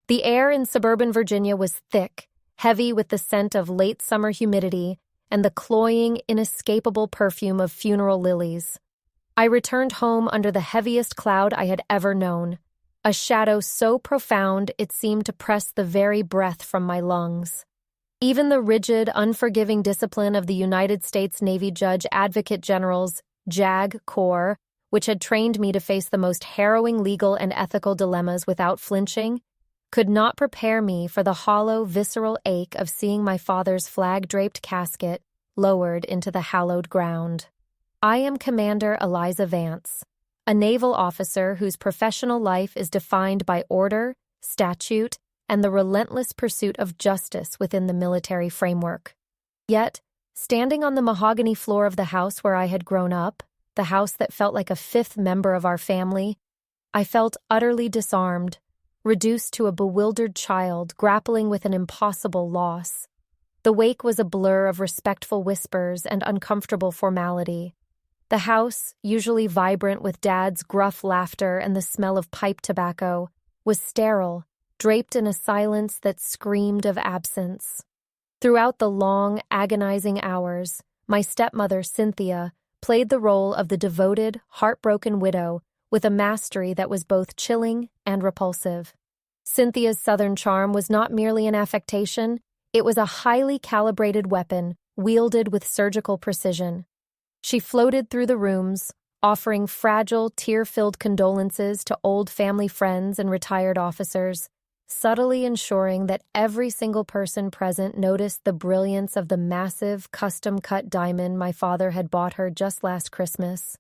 The air in suburban Virginia was thick, heavy with the scent of late summer humidity and the cloying, inescapable perfume of funeral lilies. I returned home under the heaviest cloud I had ever known, a shadow so profound it seemed to press the very breath from my lungs. Even the rigid, unforgiving discipline of the United States Navy Judge Advocate General's JAG Corps, which had trained me to face the most harrowing legal and ethical dilemmas without flinching, could not prepare me for the hollow, visceral ache of seeing my father's flag-draped casket lowered into the hallowed ground. I am Commander Eliza Vance, a naval officer whose professional life is defined by order, statute, and the relentless pursuit of justice within the military framework. Yet, standing on the mahogany floor of the house where I had grown up, the house that felt like a fifth member of our family, I felt utterly disarmed, reduced to a bewildered child grappling with an impossible loss. The wake was a blur of respectful whispers and uncomfortable formality. The house, usually vibrant with Dad's gruff laughter and the smell of pipe tobacco, was sterile, draped in a silence that screamed of absence. Throughout the long, agonizing hours, my stepmother, Cynthia, played the role of the devoted, heartbroken widow with a mastery that was both chilling and repulsive. Cynthia's southern charm was not merely an affectation, it was a highly calibrated weapon, wielded with surgical precision. She floated through the rooms, offering fragile, tear-filled condolences to old family friends and retired officers, subtly ensuring that every single person present noticed the brilliance of the massive, custom-cut diamond my father had bought her just last Christmas.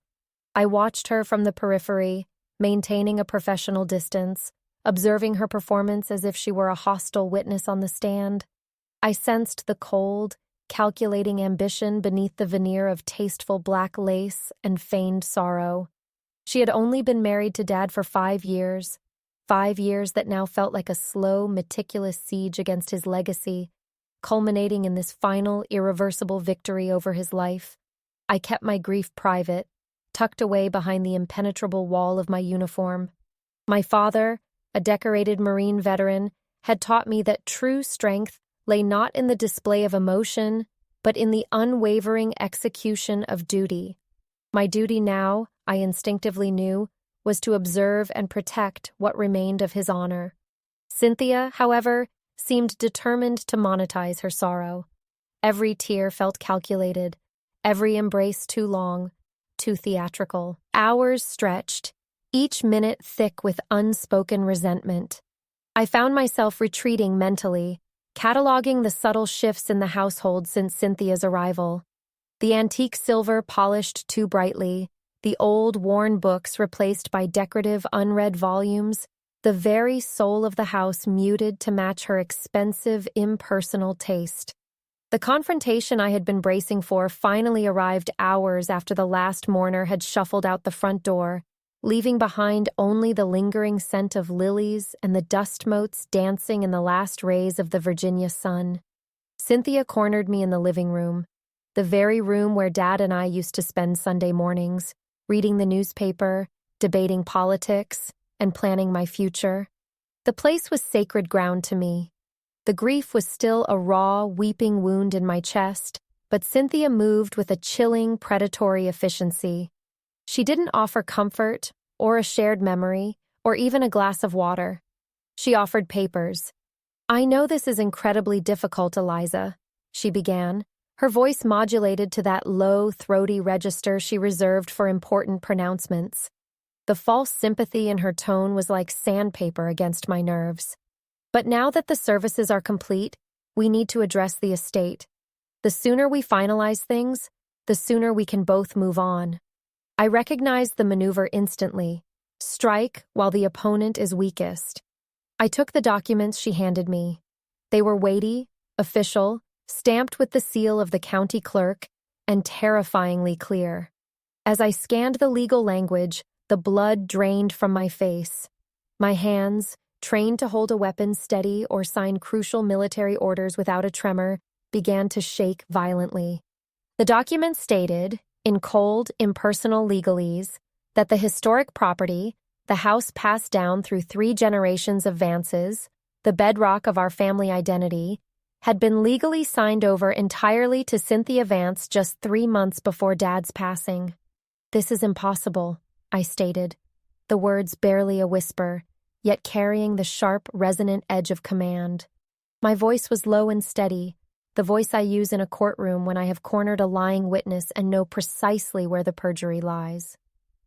I watched her from the periphery, maintaining a professional distance, observing her performance as if she were a hostile witness on the stand. I sensed the cold, calculating ambition beneath the veneer of tasteful black lace and feigned sorrow. She had only been married to Dad for 5 years, 5 years that now felt like a slow, meticulous siege against his legacy, culminating in this final, irreversible victory over his life. I kept my grief private, tucked away behind the impenetrable wall of my uniform. My father, a decorated Marine veteran, had taught me that true strength lay not in the display of emotion, but in the unwavering execution of duty. My duty now, I instinctively knew, was to observe and protect what remained of his honor. Cynthia, however, seemed determined to monetize her sorrow. Every tear felt calculated, every embrace too long, too theatrical. Hours stretched, each minute thick with unspoken resentment. I found myself retreating mentally, cataloging the subtle shifts in the household since Cynthia's arrival. The antique silver polished too brightly, the old, worn books replaced by decorative, unread volumes, the very soul of the house muted to match her expensive, impersonal taste. The confrontation I had been bracing for finally arrived hours after the last mourner had shuffled out the front door, leaving behind only the lingering scent of lilies and the dust motes dancing in the last rays of the Virginia sun. Cynthia cornered me in the living room, the very room where Dad and I used to spend Sunday mornings, reading the newspaper, debating politics, and planning my future. The place was sacred ground to me. The grief was still a raw, weeping wound in my chest, but Cynthia moved with a chilling, predatory efficiency. She didn't offer comfort, or a shared memory, or even a glass of water. She offered papers. "I know this is incredibly difficult, Eliza," she began, her voice modulated to that low, throaty register she reserved for important pronouncements. The false sympathy in her tone was like sandpaper against my nerves. "But now that the services are complete, we need to address the estate. The sooner we finalize things, the sooner we can both move on." I recognized the maneuver instantly. Strike while the opponent is weakest. I took the documents she handed me. They were weighty, official, stamped with the seal of the county clerk, and terrifyingly clear. As I scanned the legal language, the blood drained from my face. My hands, trained to hold a weapon steady or sign crucial military orders without a tremor, began to shake violently. The document stated, in cold, impersonal legalese, that the historic property, the house passed down through 3 generations of Vances, the bedrock of our family identity, had been legally signed over entirely to Cynthia Vance just 3 months before Dad's passing. "This is impossible," I stated, the words barely a whisper, yet carrying the sharp, resonant edge of command. My voice was low and steady, the voice I use in a courtroom when I have cornered a lying witness and know precisely where the perjury lies.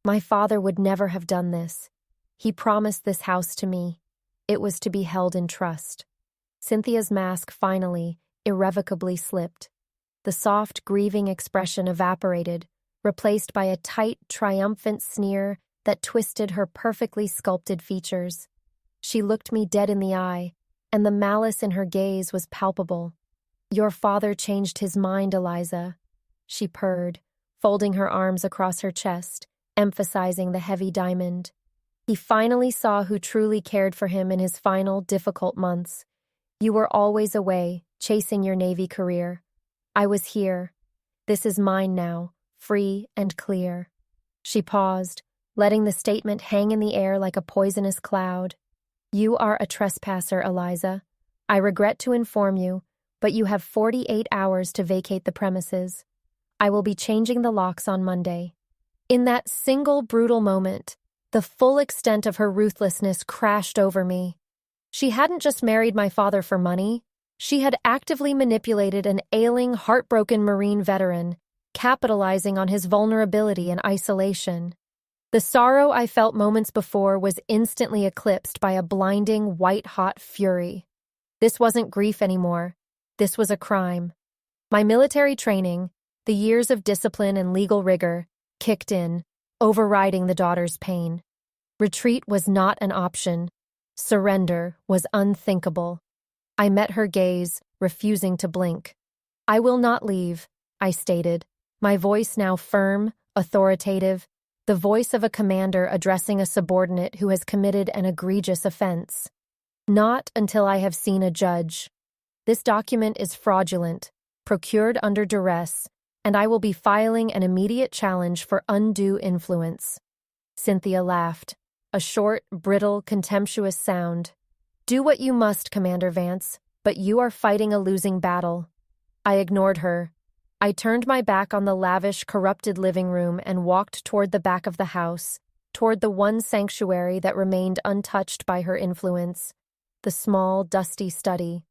My father would never have done this. He promised this house to me. It was to be held in trust. Cynthia's mask finally, irrevocably slipped. The soft, grieving expression evaporated, replaced by a tight, triumphant sneer that twisted her perfectly sculpted features. She looked me dead in the eye, and the malice in her gaze was palpable. "Your father changed his mind, Eliza," she purred, folding her arms across her chest, emphasizing the heavy diamond. "He finally saw who truly cared for him in his final, difficult months. You were always away, chasing your Navy career. I was here. This is mine now, free and clear." She paused, letting the statement hang in the air like a poisonous cloud. "You are a trespasser, Eliza. I regret to inform you, but you have 48 hours to vacate the premises. I will be changing the locks on Monday." In that single brutal moment, the full extent of her ruthlessness crashed over me. She hadn't just married my father for money. She had actively manipulated an ailing, heartbroken Marine veteran, capitalizing on his vulnerability and isolation. The sorrow I felt moments before was instantly eclipsed by a blinding, white-hot fury. This wasn't grief anymore. This was a crime. My military training, the years of discipline and legal rigor, kicked in, overriding the daughter's pain. Retreat was not an option. Surrender was unthinkable. I met her gaze, refusing to blink. "I will not leave," I stated, my voice now firm, authoritative, the voice of a commander addressing a subordinate who has committed an egregious offense. "Not until I have seen a judge. This document is fraudulent, procured under duress, and I will be filing an immediate challenge for undue influence." Cynthia laughed, a short, brittle, contemptuous sound. "Do what you must, Commander Vance, but you are fighting a losing battle." I ignored her. I turned my back on the lavish, corrupted living room and walked toward the back of the house, toward the one sanctuary that remained untouched by her influence, the small, dusty study.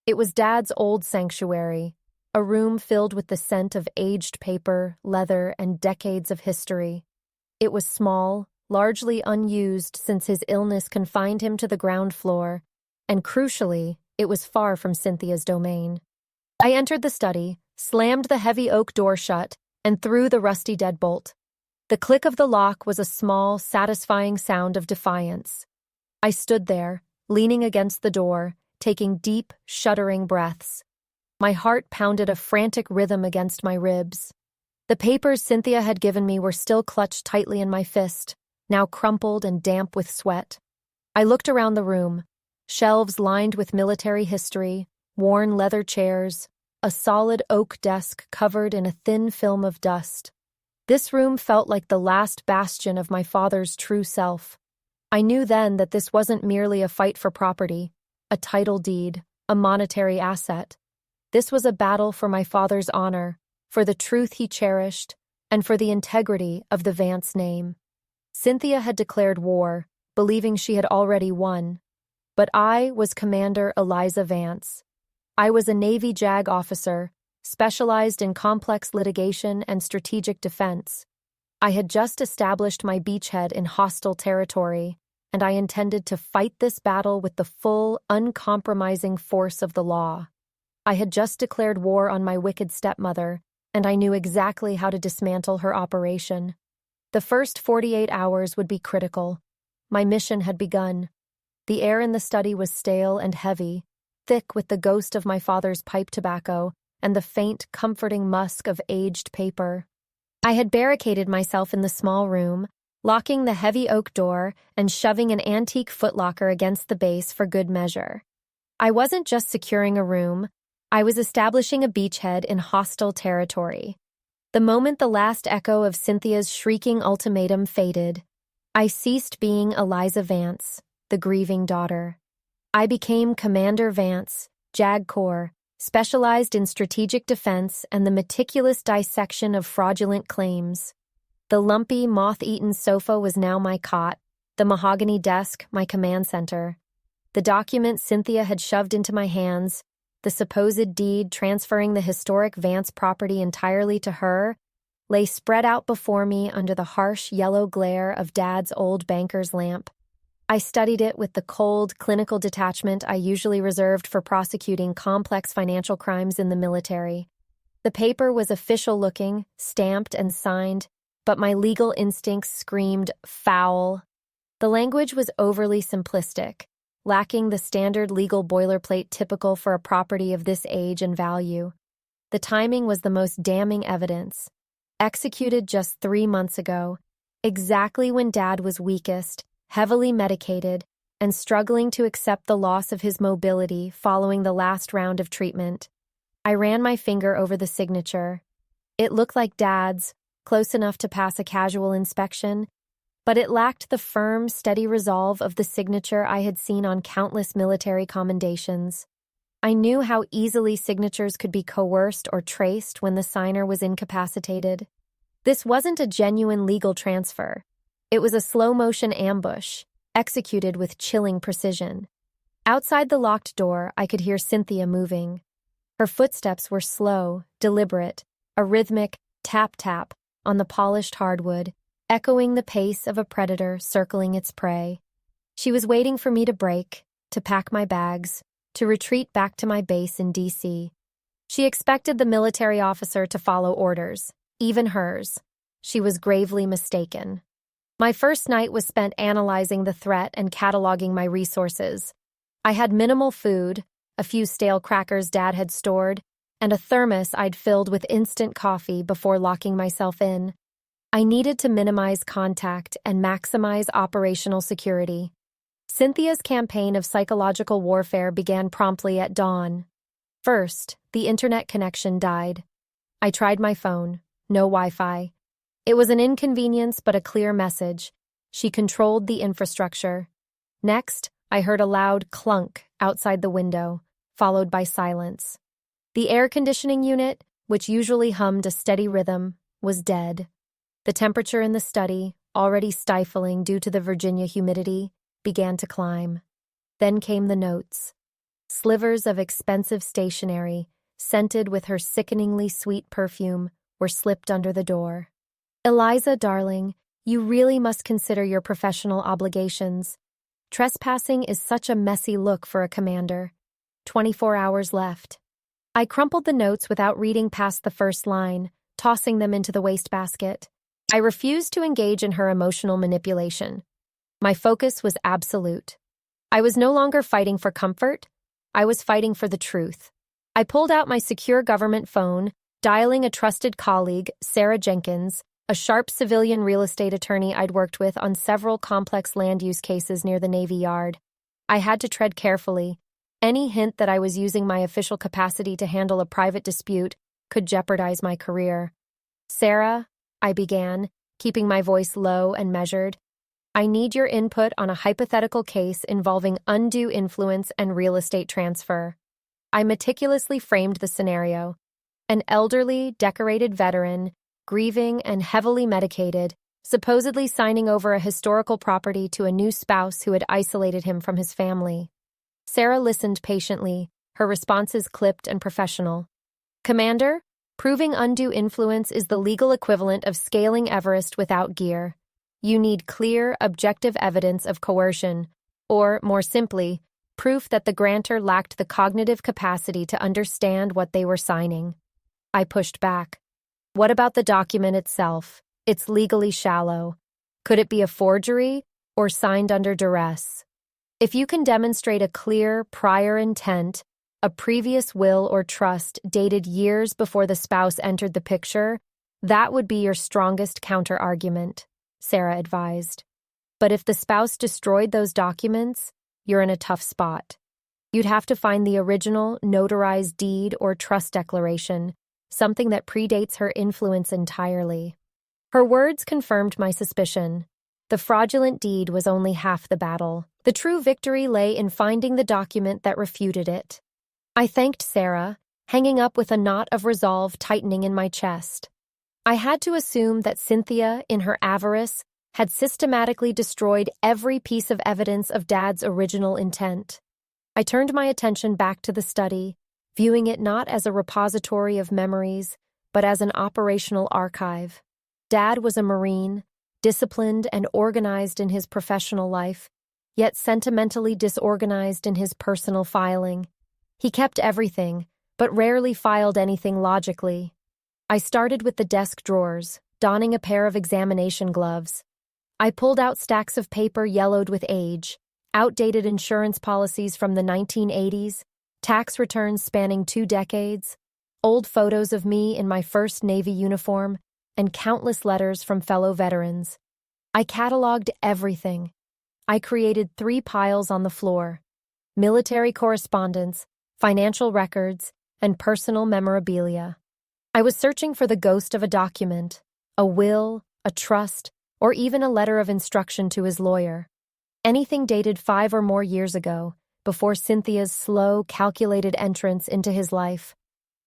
It was Dad's old sanctuary, a room filled with the scent of aged paper, leather, and decades of history. It was small, largely unused since his illness confined him to the ground floor, and crucially, it was far from Cynthia's domain. I entered the study, slammed the heavy oak door shut, and threw the rusty deadbolt. The click of the lock was a small, satisfying sound of defiance. I stood there, leaning against the door, taking deep, shuddering breaths. My heart pounded a frantic rhythm against my ribs. The papers Cynthia had given me were still clutched tightly in my fist, now crumpled and damp with sweat. I looked around the room, shelves lined with military history, worn leather chairs, a solid oak desk covered in a thin film of dust. This room felt like the last bastion of my father's true self. I knew then that this wasn't merely a fight for property, a title deed, a monetary asset. This was a battle for my father's honor, for the truth he cherished, and for the integrity of the Vance name. Cynthia had declared war, believing she had already won. But I was Commander Eliza Vance. I was a Navy JAG officer, specialized in complex litigation and strategic defense. I had just established my beachhead in hostile territory, and I intended to fight this battle with the full, uncompromising force of the law. I had just declared war on my wicked stepmother, and I knew exactly how to dismantle her operation. The first 48 hours would be critical. My mission had begun. The air in the study was stale and heavy, thick with the ghost of my father's pipe tobacco and the faint, comforting musk of aged paper. I had barricaded myself in the small room, locking the heavy oak door and shoving an antique footlocker against the base for good measure. I wasn't just securing a room, I was establishing a beachhead in hostile territory. The moment the last echo of Cynthia's shrieking ultimatum faded, I ceased being Eliza Vance, the grieving daughter. I became Commander Vance, JAG Corps, specialized in strategic defense and the meticulous dissection of fraudulent claims. The lumpy, moth-eaten sofa was now my cot, the mahogany desk my command center. The document Cynthia had shoved into my hands, the supposed deed transferring the historic Vance property entirely to her, lay spread out before me under the harsh yellow glare of Dad's old banker's lamp. I studied it with the cold, clinical detachment I usually reserved for prosecuting complex financial crimes in the military. The paper was official-looking, stamped and signed, but my legal instincts screamed foul. The language was overly simplistic, lacking the standard legal boilerplate typical for a property of this age and value. The timing was the most damning evidence. Executed just 3 months ago, exactly when Dad was weakest, heavily medicated, and struggling to accept the loss of his mobility following the last round of treatment. I ran my finger over the signature. It looked like Dad's, close enough to pass a casual inspection, but it lacked the firm, steady resolve of the signature I had seen on countless military commendations. I knew how easily signatures could be coerced or traced when the signer was incapacitated. This wasn't a genuine legal transfer. It was a slow-motion ambush, executed with chilling precision. Outside the locked door, I could hear Cynthia moving. Her footsteps were slow, deliberate, a rhythmic tap-tap on the polished hardwood, echoing the pace of a predator circling its prey. She was waiting for me to break, to pack my bags, to retreat back to my base in D.C. She expected the military officer to follow orders, even hers. She was gravely mistaken. My first night was spent analyzing the threat and cataloging my resources. I had minimal food, a few stale crackers Dad had stored, and a thermos I'd filled with instant coffee before locking myself in. I needed to minimize contact and maximize operational security. Cynthia's campaign of psychological warfare began promptly at dawn. First, the internet connection died. I tried my phone. No Wi-Fi. It was an inconvenience but a clear message. She controlled the infrastructure. Next, I heard a loud clunk outside the window, followed by silence. The air conditioning unit, which usually hummed a steady rhythm, was dead. The temperature in the study, already stifling due to the Virginia humidity, began to climb. Then came the notes. Slivers of expensive stationery, scented with her sickeningly sweet perfume, were slipped under the door. Eliza, darling, you really must consider your professional obligations. Trespassing is such a messy look for a commander. 24 hours left. I crumpled the notes without reading past the first line, tossing them into the wastebasket. I refused to engage in her emotional manipulation. My focus was absolute. I was no longer fighting for comfort. I was fighting for the truth. I pulled out my secure government phone, dialing a trusted colleague, Sarah Jenkins, a sharp civilian real estate attorney I'd worked with on several complex land use cases near the Navy Yard. I had to tread carefully. Any hint that I was using my official capacity to handle a private dispute could jeopardize my career. Sarah, I began, keeping my voice low and measured, I need your input on a hypothetical case involving undue influence and real estate transfer. I meticulously framed the scenario. An elderly, decorated veteran, grieving and heavily medicated, supposedly signing over a historical property to a new spouse who had isolated him from his family. Sarah listened patiently, her responses clipped and professional. Commander, proving undue influence is the legal equivalent of scaling Everest without gear. You need clear, objective evidence of coercion, or, more simply, proof that the grantor lacked the cognitive capacity to understand what they were signing. I pushed back. What about the document itself? It's legally shallow. Could it be a forgery or signed under duress? If you can demonstrate a clear prior intent, a previous will or trust dated years before the spouse entered the picture, that would be your strongest counter-argument, Sarah advised. But if the spouse destroyed those documents, you're in a tough spot. You'd have to find the original, notarized deed or trust declaration, something that predates her influence entirely. Her words confirmed my suspicion. The fraudulent deed was only half the battle. The true victory lay in finding the document that refuted it. I thanked Sarah, hanging up with a knot of resolve tightening in my chest. I had to assume that Cynthia, in her avarice, had systematically destroyed every piece of evidence of Dad's original intent. I turned my attention back to the study, viewing it not as a repository of memories, but as an operational archive. Dad was a Marine, disciplined and organized in his professional life, yet sentimentally disorganized in his personal filing. He kept everything, but rarely filed anything logically. I started with the desk drawers, donning a pair of examination gloves. I pulled out stacks of paper yellowed with age, outdated insurance policies from the 1980s, tax returns spanning 2 decades, old photos of me in my first Navy uniform, and countless letters from fellow veterans. I cataloged everything. I created 3 piles on the floor: military correspondence, financial records, and personal memorabilia. I was searching for the ghost of a document, a will, a trust, or even a letter of instruction to his lawyer. Anything dated 5 or more years ago, before Cynthia's slow, calculated entrance into his life.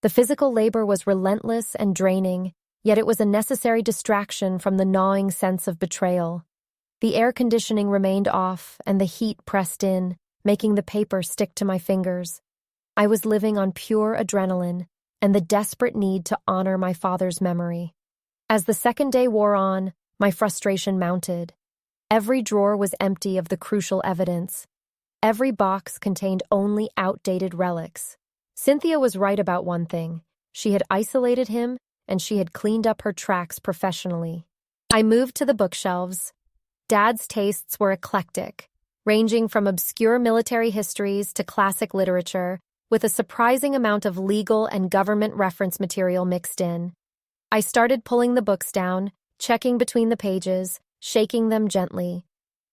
The physical labor was relentless and draining, yet it was a necessary distraction from the gnawing sense of betrayal. The air conditioning remained off, and the heat pressed in, making the paper stick to my fingers. I was living on pure adrenaline and the desperate need to honor my father's memory. As the second day wore on, my frustration mounted. Every drawer was empty of the crucial evidence. Every box contained only outdated relics. Cynthia was right about one thing. She had isolated him, and she had cleaned up her tracks professionally. I moved to the bookshelves. Dad's tastes were eclectic, ranging from obscure military histories to classic literature, with a surprising amount of legal and government reference material mixed in. I started pulling the books down, checking between the pages, shaking them gently.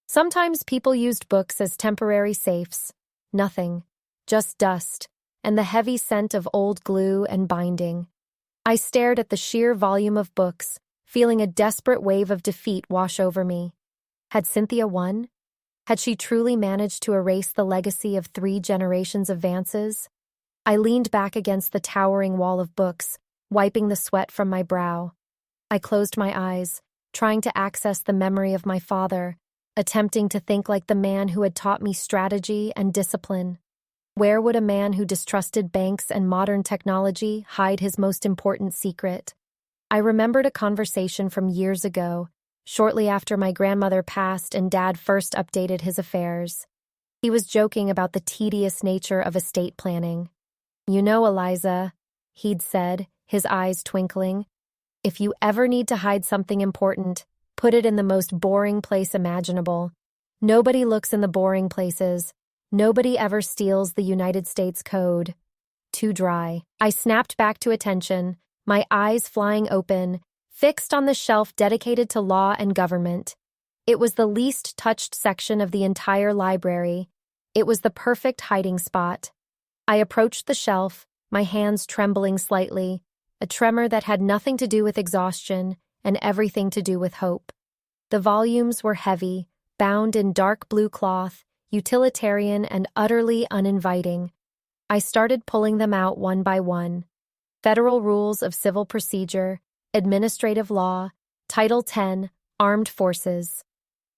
Sometimes people used books as temporary safes. Nothing, just dust, and the heavy scent of old glue and binding. I stared at the sheer volume of books, feeling a desperate wave of defeat wash over me. Had Cynthia won? Had she truly managed to erase the legacy of 3 generations of Vances? I leaned back against the towering wall of books, wiping the sweat from my brow. I closed my eyes, trying to access the memory of my father, attempting to think like the man who had taught me strategy and discipline. Where would a man who distrusted banks and modern technology hide his most important secret? I remembered a conversation from years ago, shortly after my grandmother passed and Dad first updated his affairs. He was joking about the tedious nature of estate planning. "You know, Eliza," he'd said, his eyes twinkling, "if you ever need to hide something important, put it in the most boring place imaginable. Nobody looks in the boring places. Nobody ever steals the United States Code." Too dry. I snapped back to attention, my eyes flying open, fixed on the shelf dedicated to law and government. It was the least touched section of the entire library. It was the perfect hiding spot. I approached the shelf, my hands trembling slightly, a tremor that had nothing to do with exhaustion and everything to do with hope. The volumes were heavy, bound in dark blue cloth, utilitarian and utterly uninviting. I started pulling them out one by one. Federal Rules of Civil Procedure, Administrative Law, Title 10, Armed Forces.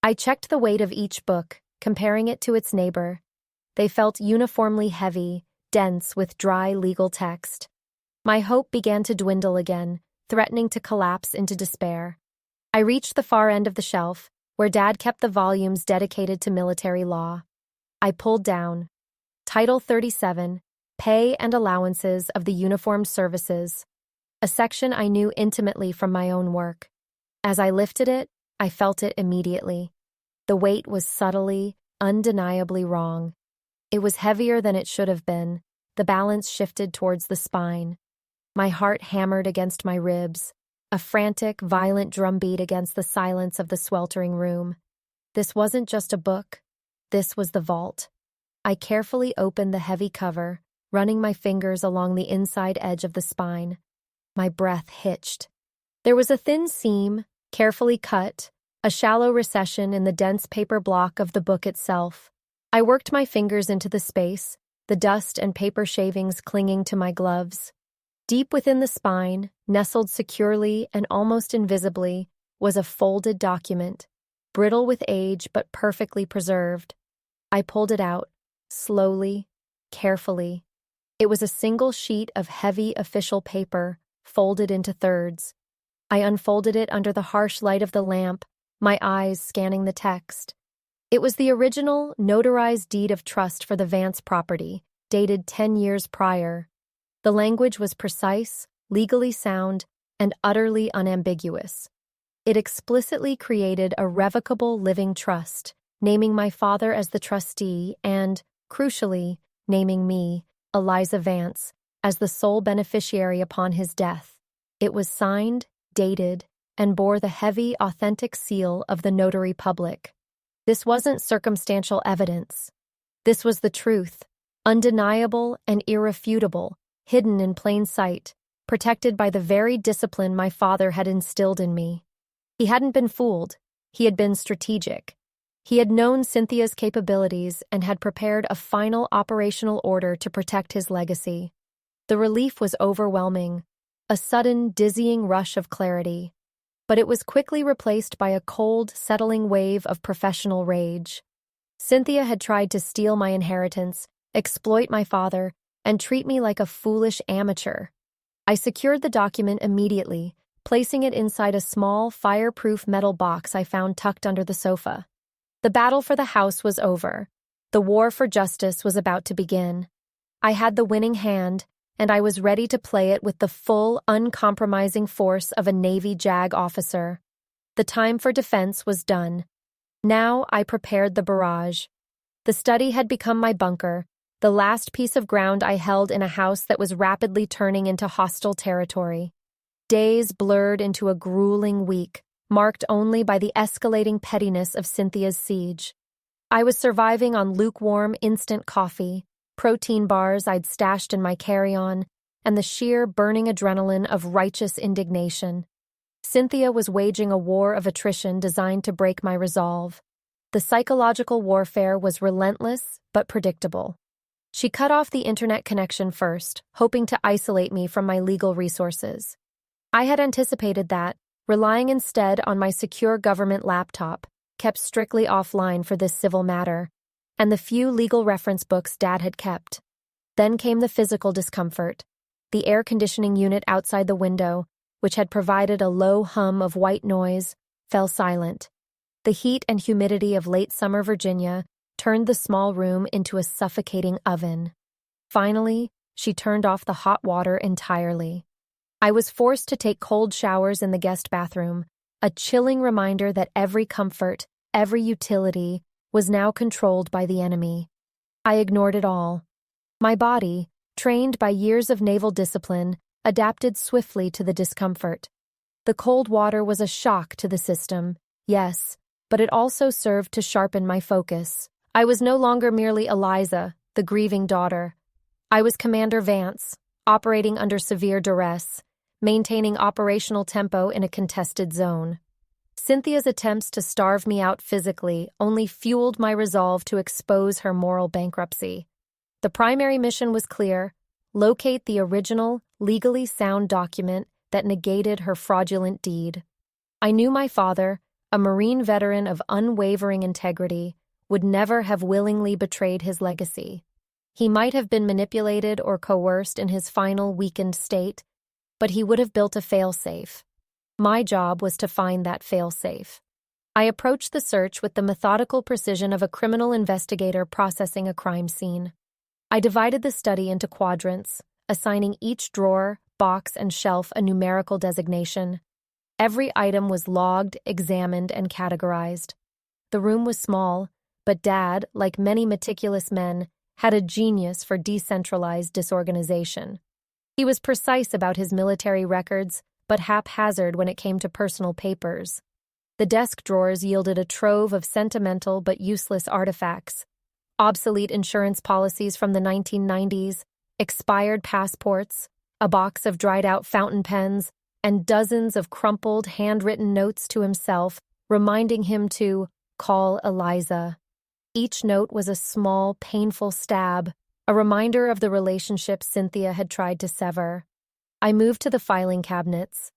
I checked the weight of each book, comparing it to its neighbor. They felt uniformly heavy, dense with dry legal text. My hope began to dwindle again, threatening to collapse into despair. I reached the far end of the shelf, where Dad kept the volumes dedicated to military law. I pulled down Title 37, Pay and Allowances of the Uniformed Services, a section I knew intimately from my own work. As I lifted it, I felt it immediately. The weight was subtly, undeniably wrong. It was heavier than it should have been. The balance shifted towards the spine. My heart hammered against my ribs, a frantic, violent drumbeat against the silence of the sweltering room. This wasn't just a book. This was the vault. I carefully opened the heavy cover, running my fingers along the inside edge of the spine. My breath hitched. There was a thin seam, carefully cut, a shallow recession in the dense paper block of the book itself. I worked my fingers into the space, the dust and paper shavings clinging to my gloves. Deep within the spine, nestled securely and almost invisibly, was a folded document, brittle with age but perfectly preserved. I pulled it out, slowly, carefully. It was a single sheet of heavy official paper, folded into thirds. I unfolded it under the harsh light of the lamp, my eyes scanning the text. It was the original, notarized deed of trust for the Vance property, dated 10 years prior. The language was precise, legally sound, and utterly unambiguous. It explicitly created a revocable living trust, naming my father as the trustee and, crucially, naming me, Eliza Vance, as the sole beneficiary upon his death. It was signed, dated, and bore the heavy, authentic seal of the notary public. This wasn't circumstantial evidence. This was the truth, undeniable and irrefutable, hidden in plain sight, protected by the very discipline my father had instilled in me. He hadn't been fooled. He had been strategic. He had known Cynthia's capabilities and had prepared a final operational order to protect his legacy. The relief was overwhelming, a sudden, dizzying rush of clarity. But it was quickly replaced by a cold, settling wave of professional rage. Cynthia had tried to steal my inheritance, exploit my father, and treat me like a foolish amateur. I secured the document immediately, placing it inside a small, fireproof metal box I found tucked under the sofa. The battle for the house was over. The war for justice was about to begin. I had the winning hand, and I was ready to play it with the full, uncompromising force of a Navy JAG officer. The time for defense was done. Now I prepared the barrage. The study had become my bunker, the last piece of ground I held in a house that was rapidly turning into hostile territory. Days blurred into a grueling week, marked only by the escalating pettiness of Cynthia's siege. I was surviving on lukewarm instant coffee, protein bars I'd stashed in my carry-on, and the sheer burning adrenaline of righteous indignation. Cynthia was waging a war of attrition designed to break my resolve. The psychological warfare was relentless but predictable. She cut off the internet connection first, hoping to isolate me from my legal resources. I had anticipated that, relying instead on my secure government laptop, kept strictly offline for this civil matter, and the few legal reference books Dad had kept. Then came the physical discomfort. The air conditioning unit outside the window, which had provided a low hum of white noise, fell silent. The heat and humidity of late summer Virginia turned the small room into a suffocating oven. Finally, she turned off the hot water entirely. I was forced to take cold showers in the guest bathroom, a chilling reminder that every comfort, every utility, was now controlled by the enemy. I ignored it all. My body, trained by years of naval discipline, adapted swiftly to the discomfort. The cold water was a shock to the system, yes, but it also served to sharpen my focus. I was no longer merely Eliza, the grieving daughter. I was Commander Vance, operating under severe duress, maintaining operational tempo in a contested zone. Cynthia's attempts to starve me out physically only fueled my resolve to expose her moral bankruptcy. The primary mission was clear: locate the original, legally sound document that negated her fraudulent deed. I knew my father, a Marine veteran of unwavering integrity, would never have willingly betrayed his legacy. He might have been manipulated or coerced in his final weakened state, but he would have built a failsafe. My job was to find that failsafe. I approached the search with the methodical precision of a criminal investigator processing a crime scene. I divided the study into quadrants, assigning each drawer, box, and shelf a numerical designation. Every item was logged, examined, and categorized. The room was small, but Dad, like many meticulous men, had a genius for decentralized disorganization. He was precise about his military records, but haphazard when it came to personal papers. The desk drawers yielded a trove of sentimental but useless artifacts: obsolete insurance policies from the 1990s, expired passports, a box of dried-out fountain pens, and dozens of crumpled, handwritten notes to himself reminding him to call Eliza. Each note was a small, painful stab, a reminder of the relationship Cynthia had tried to sever. I moved to the filing cabinets.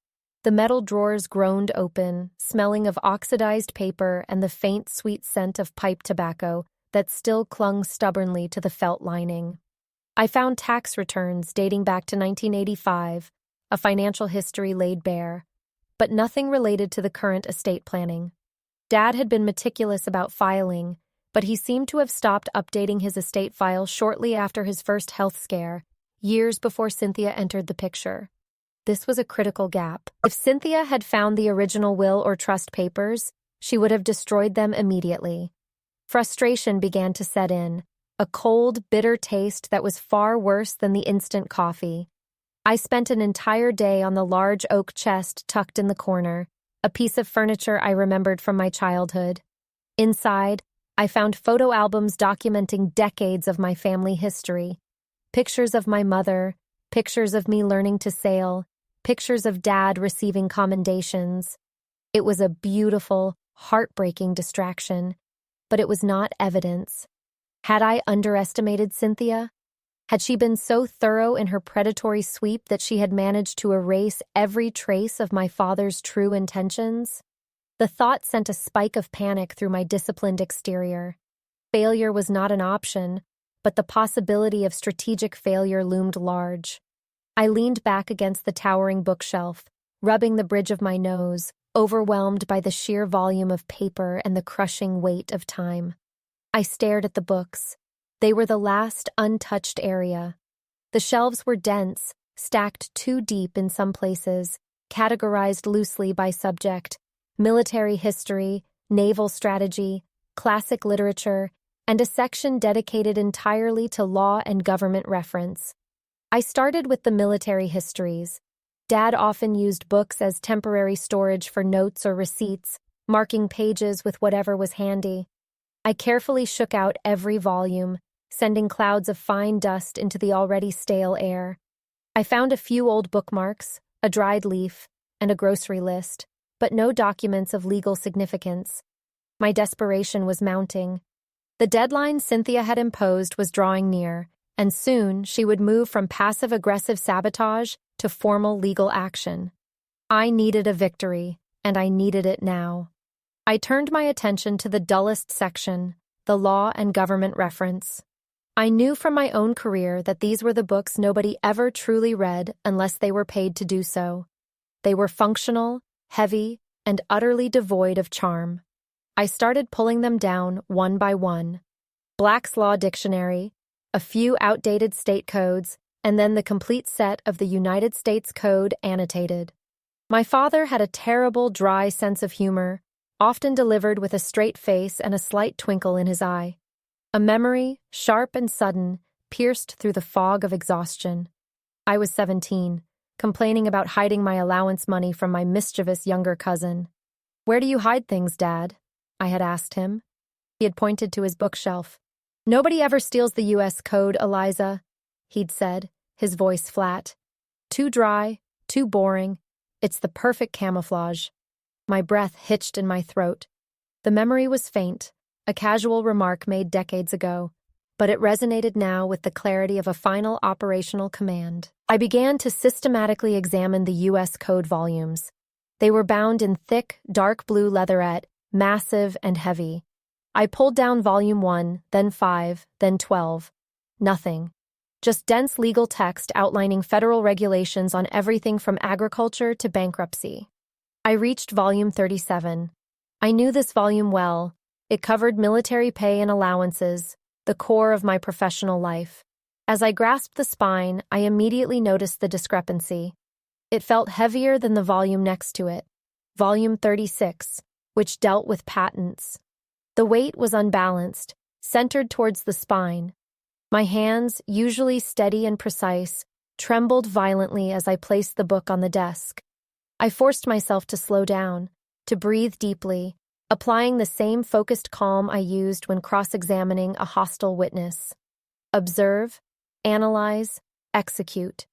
The metal drawers groaned open, smelling of oxidized paper and the faint, sweet scent of pipe tobacco that still clung stubbornly to the felt lining. I found tax returns dating back to 1985, a financial history laid bare, but nothing related to the current estate planning. Dad had been meticulous about filing, but he seemed to have stopped updating his estate file shortly after his first health scare, years before Cynthia entered the picture. This was a critical gap. If Cynthia had found the original will or trust papers, she would have destroyed them immediately. Frustration began to set in, a cold, bitter taste that was far worse than the instant coffee. I spent an entire day on the large oak chest tucked in the corner, a piece of furniture I remembered from my childhood. Inside, I found photo albums documenting decades of my family history. Pictures of my mother, pictures of me learning to sail, pictures of Dad receiving commendations. It was a beautiful, heartbreaking distraction, but it was not evidence. Had I underestimated Cynthia? Had she been so thorough in her predatory sweep that she had managed to erase every trace of my father's true intentions? The thought sent a spike of panic through my disciplined exterior. Failure was not an option, but the possibility of strategic failure loomed large. I leaned back against the towering bookshelf, rubbing the bridge of my nose, overwhelmed by the sheer volume of paper and the crushing weight of time. I stared at the books. They were the last untouched area. The shelves were dense, stacked too deep in some places, categorized loosely by subject: military history, naval strategy, classic literature, and a section dedicated entirely to law and government reference. I started with the military histories. Dad often used books as temporary storage for notes or receipts, marking pages with whatever was handy. I carefully shook out every volume, sending clouds of fine dust into the already stale air. I found a few old bookmarks, a dried leaf, and a grocery list, but no documents of legal significance. My desperation was mounting. The deadline Cynthia had imposed was drawing near, and soon she would move from passive-aggressive sabotage to formal legal action. I needed a victory, and I needed it now. I turned my attention to the dullest section, the law and government reference. I knew from my own career that these were the books nobody ever truly read unless they were paid to do so. They were functional, heavy, and utterly devoid of charm. I started pulling them down one by one. Black's Law Dictionary, a few outdated state codes, and then the complete set of the United States Code annotated. My father had a terrible, dry sense of humor, often delivered with a straight face and a slight twinkle in his eye. A memory, sharp and sudden, pierced through the fog of exhaustion. I was 17, complaining about hiding my allowance money from my mischievous younger cousin. "Where do you hide things, Dad?" I had asked him. He had pointed to his bookshelf. "Nobody ever steals the U.S. Code, Eliza," he'd said, his voice flat. "Too dry, too boring. It's the perfect camouflage." My breath hitched in my throat. The memory was faint, a casual remark made decades ago, but it resonated now with the clarity of a final operational command. I began to systematically examine the U.S. Code volumes. They were bound in thick, dark blue leatherette, massive and heavy. I pulled down Volume 1, then 5, then 12. Nothing. Just dense legal text outlining federal regulations on everything from agriculture to bankruptcy. I reached Volume 37. I knew this volume well. It covered military pay and allowances, the core of my professional life. As I grasped the spine, I immediately noticed the discrepancy. It felt heavier than the volume next to it, Volume 36, which dealt with patents. The weight was unbalanced, centered towards the spine. My hands, usually steady and precise, trembled violently as I placed the book on the desk. I forced myself to slow down, to breathe deeply, applying the same focused calm I used when cross-examining a hostile witness. Observe, analyze, execute.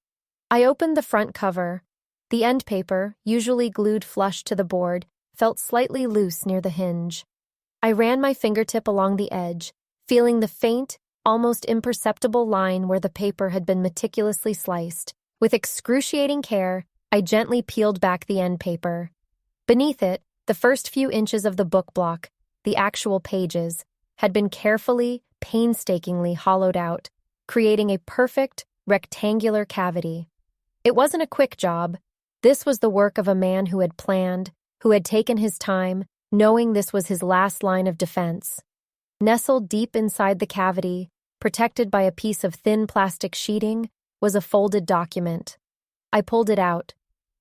I opened the front cover. The end paper, usually glued flush to the board, felt slightly loose near the hinge. I ran my fingertip along the edge, feeling the faint, almost imperceptible line where the paper had been meticulously sliced. With excruciating care, I gently peeled back the end paper. Beneath it, the first few inches of the book block, the actual pages, had been carefully, painstakingly hollowed out, creating a perfect, rectangular cavity. It wasn't a quick job. This was the work of a man who had planned, who had taken his time, knowing this was his last line of defense. Nestled deep inside the cavity, protected by a piece of thin plastic sheeting, was a folded document. I pulled it out.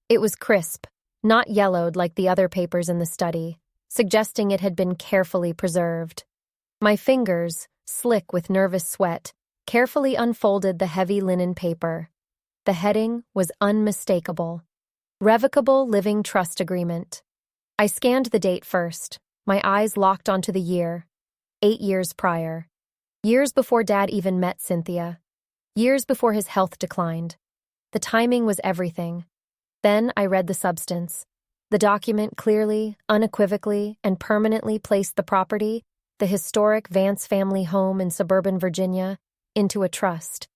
It was crisp, not yellowed like the other papers in the study, suggesting it had been carefully preserved. My fingers, slick with nervous sweat, carefully unfolded the heavy linen paper. The heading was unmistakable. Revocable Living Trust Agreement. I scanned the date first, my eyes locked onto the year. 8 years prior. Years before Dad even met Cynthia. Years before his health declined. The timing was everything. Then I read the substance. The document clearly, unequivocally, and permanently placed the property, the historic Vance family home in suburban Virginia, into a trust.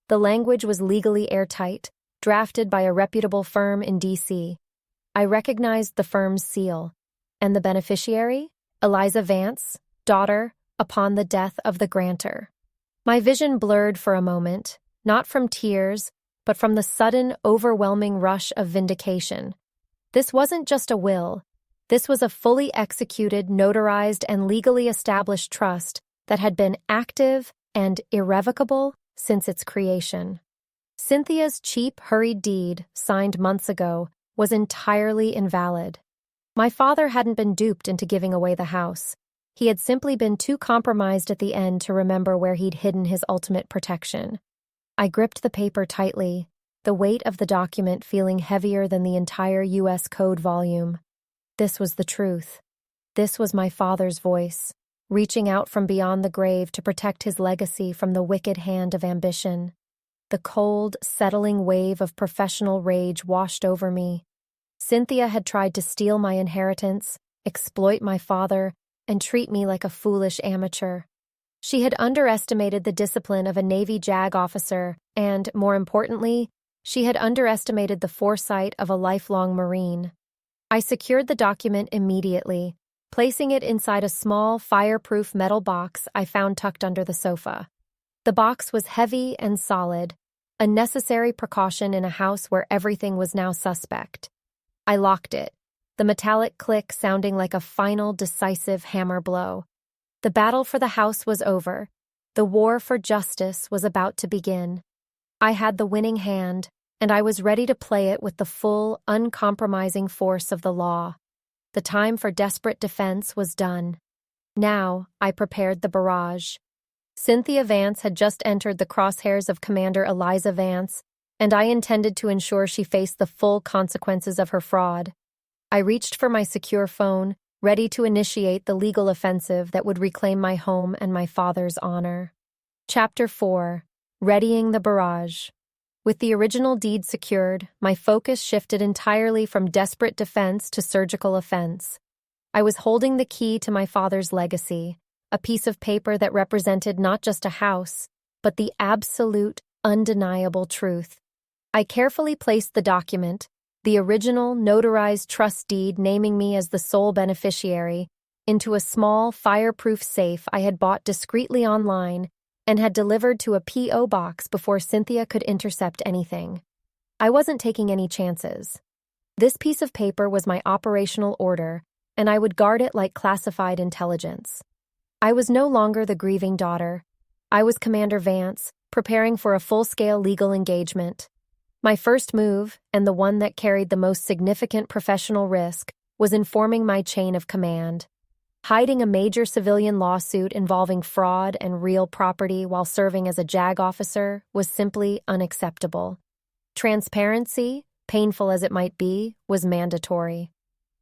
The language was legally airtight, drafted by a reputable firm in D.C. I recognized the firm's seal. And the beneficiary? Eliza Vance, daughter, upon the death of the grantor. My vision blurred for a moment, not from tears, but from the sudden, overwhelming rush of vindication. This wasn't just a will. This was a fully executed, notarized, and legally established trust that had been active and irrevocable since its creation. Cynthia's cheap, hurried deed, signed months ago, was entirely invalid. My father hadn't been duped into giving away the house. He had simply been too compromised at the end to remember where he'd hidden his ultimate protection. I gripped the paper tightly, the weight of the document feeling heavier than the entire U.S. Code volume. This was the truth. This was my father's voice, reaching out from beyond the grave to protect his legacy from the wicked hand of ambition. The cold, settling wave of professional rage washed over me. Cynthia had tried to steal my inheritance, exploit my father, and treat me like a foolish amateur. She had underestimated the discipline of a Navy JAG officer and, more importantly, she had underestimated the foresight of a lifelong Marine. I secured the document immediately, placing it inside a small, fireproof metal box I found tucked under the sofa. The box was heavy and solid, a necessary precaution in a house where everything was now suspect. I locked it, the metallic click sounding like a final, decisive hammer blow. The battle for the house was over. The war for justice was about to begin. I had the winning hand, and I was ready to play it with the full, uncompromising force of the law. The time for desperate defense was done. Now, I prepared the barrage. Cynthia Vance had just entered the crosshairs of Commander Eliza Vance, and I intended to ensure she faced the full consequences of her fraud. I reached for my secure phone, ready to initiate the legal offensive that would reclaim my home and my father's honor. Chapter 4. Readying the Barrage. With the original deed secured, my focus shifted entirely from desperate defense to surgical offense. I was holding the key to my father's legacy, a piece of paper that represented not just a house, but the absolute, undeniable truth. I carefully placed the document, the original notarized trust deed naming me as the sole beneficiary, into a small, fireproof safe I had bought discreetly online and had delivered to a P.O. box before Cynthia could intercept anything. I wasn't taking any chances. This piece of paper was my operational order, and I would guard it like classified intelligence. I was no longer the grieving daughter. I was Commander Vance, preparing for a full-scale legal engagement. My first move, and the one that carried the most significant professional risk, was informing my chain of command. Hiding a major civilian lawsuit involving fraud and real property while serving as a JAG officer was simply unacceptable. Transparency, painful as it might be, was mandatory.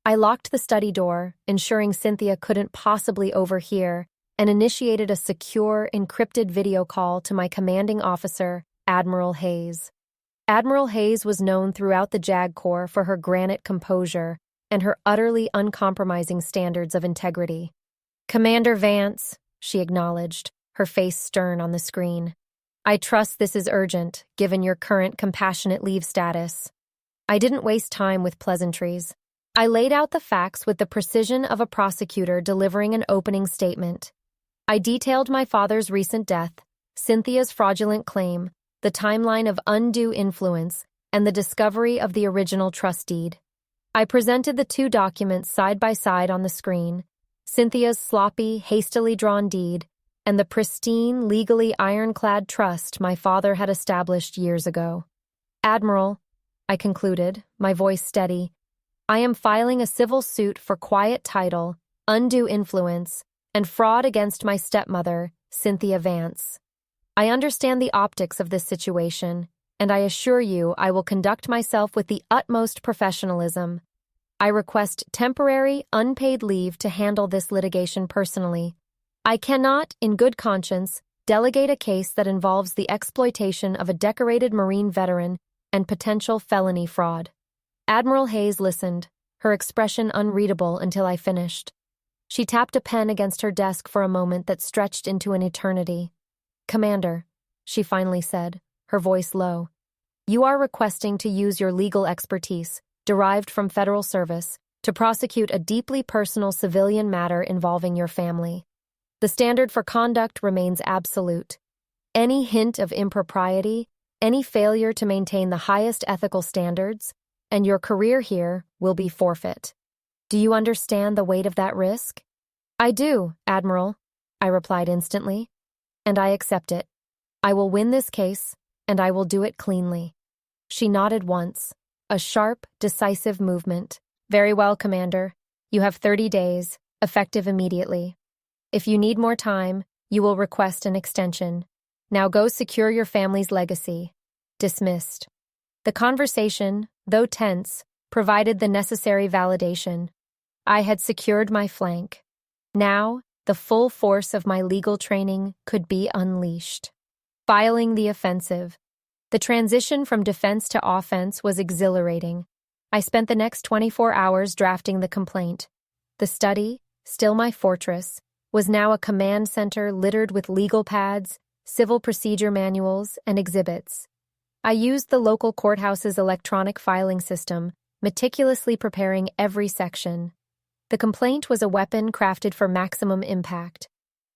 I locked the study door, ensuring Cynthia couldn't possibly overhear, and initiated a secure, encrypted video call to my commanding officer, Admiral Hayes. Admiral Hayes was known throughout the JAG Corps for her granite composure, and her utterly uncompromising standards of integrity. "Commander Vance," she acknowledged, her face stern on the screen. "I trust this is urgent, given your current compassionate leave status." I didn't waste time with pleasantries. I laid out the facts with the precision of a prosecutor delivering an opening statement. I detailed my father's recent death, Cynthia's fraudulent claim, the timeline of undue influence, and the discovery of the original trust deed. I presented the two documents side by side on the screen, Cynthia's sloppy, hastily drawn deed, and the pristine, legally ironclad trust my father had established years ago. "Admiral," I concluded, my voice steady, "I am filing a civil suit for quiet title, undue influence, and fraud against my stepmother, Cynthia Vance. I understand the optics of this situation, and I assure you I will conduct myself with the utmost professionalism. I request temporary, unpaid leave to handle this litigation personally. I cannot, in good conscience, delegate a case that involves the exploitation of a decorated Marine veteran and potential felony fraud." Admiral Hayes listened, her expression unreadable until I finished. She tapped a pen against her desk for a moment that stretched into an eternity. "Commander," she finally said, her voice low, "you are requesting to use your legal expertise, derived from federal service, to prosecute a deeply personal civilian matter involving your family. The standard for conduct remains absolute. Any hint of impropriety, any failure to maintain the highest ethical standards, and your career here will be forfeit. Do you understand the weight of that risk?" "I do, Admiral," I replied instantly, "and I accept it. I will win this case, and I will do it cleanly." She nodded once, a sharp, decisive movement. "Very well, Commander. You have 30 days, effective immediately. If you need more time, you will request an extension. Now go secure your family's legacy." Dismissed. The conversation, though tense, provided the necessary validation. I had secured my flank. Now, the full force of my legal training could be unleashed. Filing the offensive. The transition from defense to offense was exhilarating. I spent the next 24 hours drafting the complaint. The study, still my fortress, was now a command center littered with legal pads, civil procedure manuals, and exhibits. I used the local courthouse's electronic filing system, meticulously preparing every section. The complaint was a weapon crafted for maximum impact.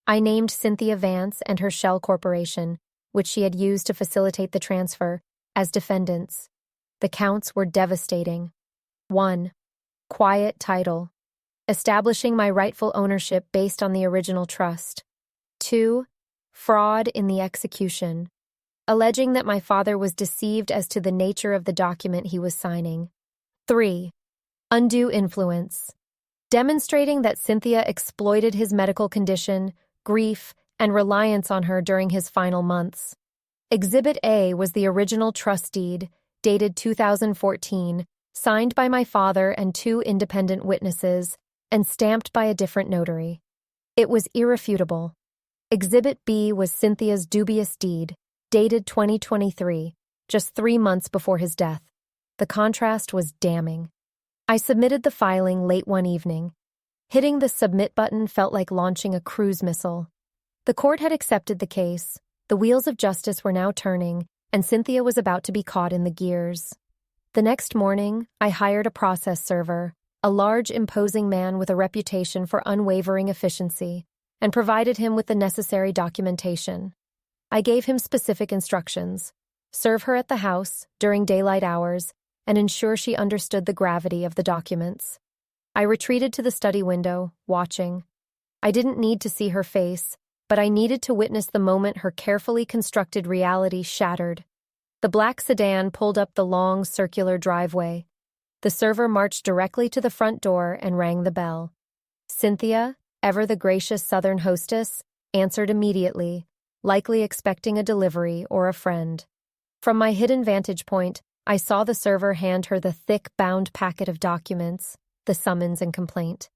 I named Cynthia Vance and her shell corporation, which she had used to facilitate the transfer, as defendants. The counts were devastating. 1. Quiet title. Establishing my rightful ownership based on the original trust. 2. Fraud in the execution. Alleging that my father was deceived as to the nature of the document he was signing. 3. Undue influence. Demonstrating that Cynthia exploited his medical condition, grief, and reliance on her during his final months. Exhibit A was the original trust deed, dated 2014, signed by my father and 2 independent witnesses, and stamped by a different notary. It was irrefutable. Exhibit B was Cynthia's dubious deed, dated 2023, just 3 months before his death. The contrast was damning. I submitted the filing late one evening. Hitting the submit button felt like launching a cruise missile. The court had accepted the case, the wheels of justice were now turning, and Cynthia was about to be caught in the gears. The next morning, I hired a process server, a large, imposing man with a reputation for unwavering efficiency, and provided him with the necessary documentation. I gave him specific instructions: serve her at the house, during daylight hours, and ensure she understood the gravity of the documents. I retreated to the study window, watching. I didn't need to see her face, but I needed to witness the moment her carefully constructed reality shattered. The black sedan pulled up the long, circular driveway. The server marched directly to the front door and rang the bell. Cynthia, ever the gracious Southern hostess, answered immediately, likely expecting a delivery or a friend. From my hidden vantage point, I saw the server hand her the thick, bound packet of documents, the summons and complaint.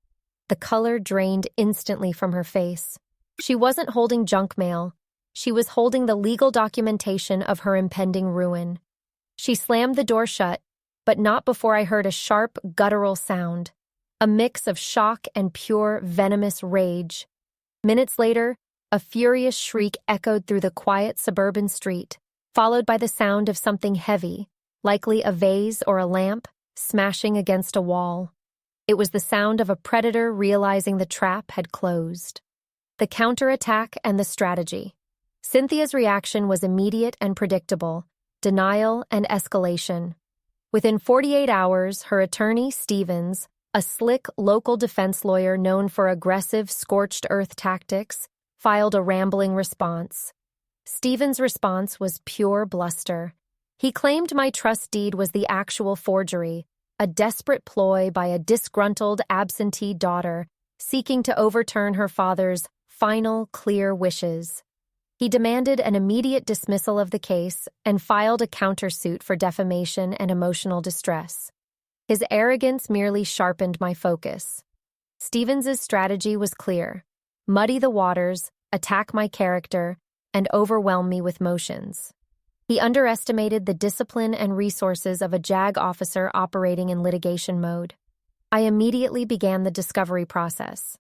The color drained instantly from her face. She wasn't holding junk mail. She was holding the legal documentation of her impending ruin. She slammed the door shut, but not before I heard a sharp, guttural sound, a mix of shock and pure, venomous rage. Minutes later, a furious shriek echoed through the quiet suburban street, followed by the sound of something heavy, likely a vase or a lamp, smashing against a wall. It was the sound of a predator realizing the trap had closed. The counterattack and the strategy. Cynthia's reaction was immediate and predictable: denial and escalation. Within 48 hours, her attorney, Stevens, a slick local defense lawyer known for aggressive, scorched-earth tactics, filed a rambling response. Stevens' response was pure bluster. He claimed my trust deed was the actual forgery, a desperate ploy by a disgruntled absentee daughter seeking to overturn her father's final, clear wishes. He demanded an immediate dismissal of the case and filed a countersuit for defamation and emotional distress. His arrogance merely sharpened my focus. Stevens's strategy was clear: muddy the waters, attack my character, and overwhelm me with motions. He underestimated the discipline and resources of a JAG officer operating in litigation mode. I immediately began the discovery process.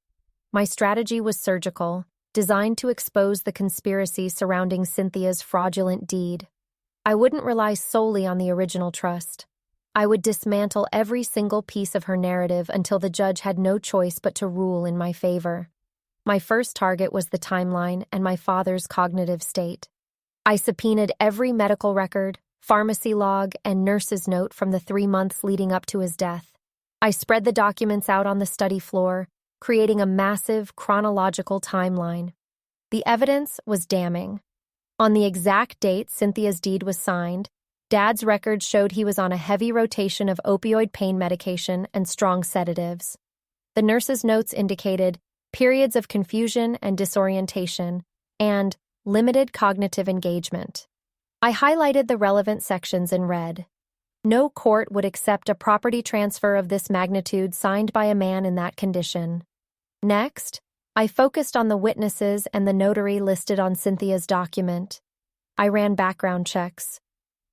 My strategy was surgical, designed to expose the conspiracy surrounding Cynthia's fraudulent deed. I wouldn't rely solely on the original trust. I would dismantle every single piece of her narrative until the judge had no choice but to rule in my favor. My first target was the timeline and my father's cognitive state. I subpoenaed every medical record, pharmacy log, and nurse's note from the 3 months leading up to his death. I spread the documents out on the study floor, creating a massive chronological timeline. The evidence was damning. On the exact date Cynthia's deed was signed, Dad's records showed he was on a heavy rotation of opioid pain medication and strong sedatives. The nurse's notes indicated periods of confusion and disorientation, and limited cognitive engagement. I highlighted the relevant sections in red. No court would accept a property transfer of this magnitude signed by a man in that condition. Next, I focused on the witnesses and the notary listed on Cynthia's document. I ran background checks.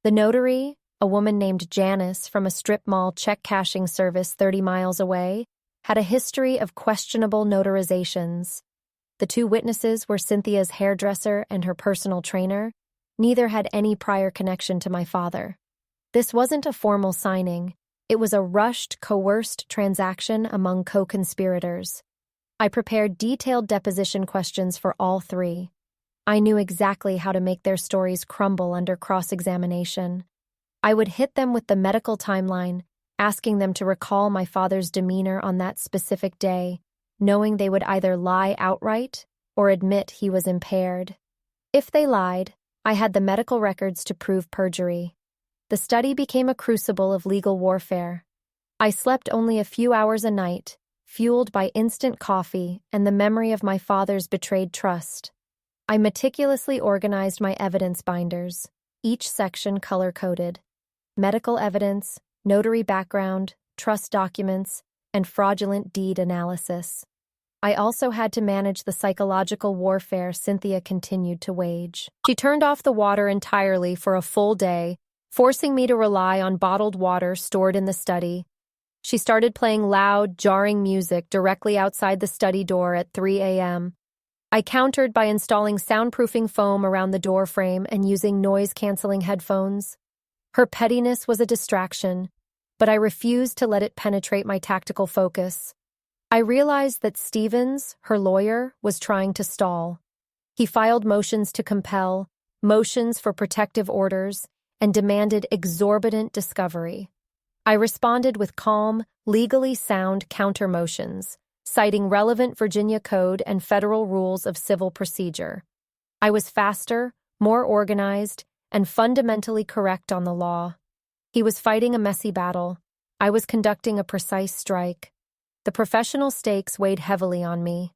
The notary, a woman named Janice from a strip mall check-cashing service 30 miles away, had a history of questionable notarizations. The 2 witnesses were Cynthia's hairdresser and her personal trainer. Neither had any prior connection to my father. This wasn't a formal signing. It was a rushed, coerced transaction among co-conspirators. I prepared detailed deposition questions for all 3. I knew exactly how to make their stories crumble under cross-examination. I would hit them with the medical timeline, asking them to recall my father's demeanor on that specific day, knowing they would either lie outright or admit he was impaired. If they lied, I had the medical records to prove perjury. The study became a crucible of legal warfare. I slept only a few hours a night, fueled by instant coffee and the memory of my father's betrayed trust. I meticulously organized my evidence binders, each section color-coded: medical evidence, notary background, trust documents, and fraudulent deed analysis. I also had to manage the psychological warfare Cynthia continued to wage. She turned off the water entirely for a full day, forcing me to rely on bottled water stored in the study. She started playing loud, jarring music directly outside the study door at 3 a.m. I countered by installing soundproofing foam around the door frame and using noise-canceling headphones. Her pettiness was a distraction, but I refused to let it penetrate my tactical focus. I realized that Stevens, her lawyer, was trying to stall. He filed motions to compel, motions for protective orders, and demanded exorbitant discovery. I responded with calm, legally sound counter-motions, citing relevant Virginia Code and federal rules of civil procedure. I was faster, more organized, and fundamentally correct on the law. He was fighting a messy battle. I was conducting a precise strike. The professional stakes weighed heavily on me.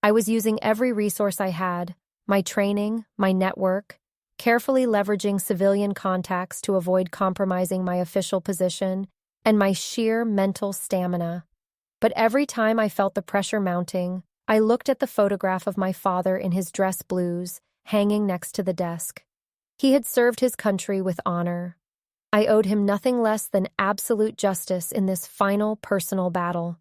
I was using every resource I had, my training, my network, carefully leveraging civilian contacts to avoid compromising my official position, and my sheer mental stamina. But every time I felt the pressure mounting, I looked at the photograph of my father in his dress blues, hanging next to the desk. He had served his country with honor. I owed him nothing less than absolute justice in this final personal battle.